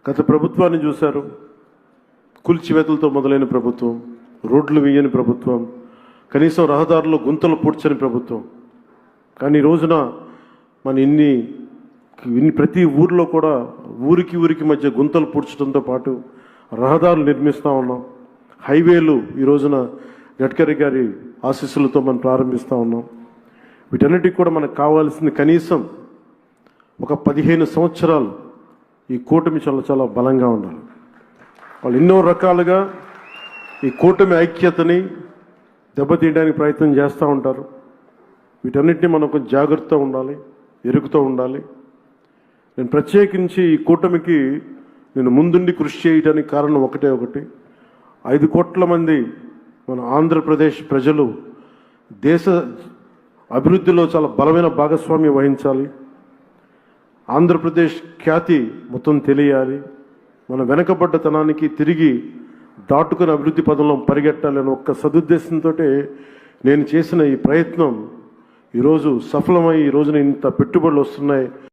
గత ప్రభుత్వాన్ని చూశారు. కూల్చివేతలతో మొదలైన ప్రభుత్వం, రోడ్లు వేయని ప్రభుత్వం, కనీసం రహదారుల్లో గుంతలు పూడ్చని ప్రభుత్వం. కానీ ఈ రోజున మన ఇన్ని ప్రతి ఊరిలో కూడా ఊరికి మధ్య గుంతలు పూడ్చడంతో పాటు రహదారులు నిర్మిస్తూ ఉన్నాం. హైవేలు ఈ రోజున గడ్కరీ గారి ఆశీస్సులతో మనం ప్రారంభిస్తూ ఉన్నాం. వీటన్నిటికి కూడా మనకు కావాల్సింది కనీసం ఒక 15 సంవత్సరాలు ఈ కూటమి చాలా బలంగా ఉండాలి. వాళ్ళు ఎన్నో రకాలుగా ఈ కూటమి ఐక్యతని దెబ్బతీయడానికి ప్రయత్నం చేస్తూ ఉంటారు. వీటన్నిటిని మనం కొంచెం జాగ్రత్తగా ఉండాలి, ఎరుగుతూ ఉండాలి. నేను ప్రత్యేకించి ఈ కూటమికి నేను ముందుండి కృషి చేయడానికి కారణం ఒకటి 5 కోట్ల మంది మన ఆంధ్రప్రదేశ్ ప్రజలు దేశ అభివృద్ధిలో చాలా బలమైన భాగస్వామ్యం వహించాలి. ఆంధ్రప్రదేశ్ ఖ్యాతి మొత్తం తెలియాలి. మన వెనకబడ్డతనానికి తిరిగి దాటుకుని అభివృద్ధి పదంలో పరిగెట్టాలి అని ఒక్క సదుద్దేశంతో నేను చేసిన ఈ ప్రయత్నం ఈరోజు సఫలమై ఈ రోజున ఇంత పెట్టుబడులు వస్తున్నాయి.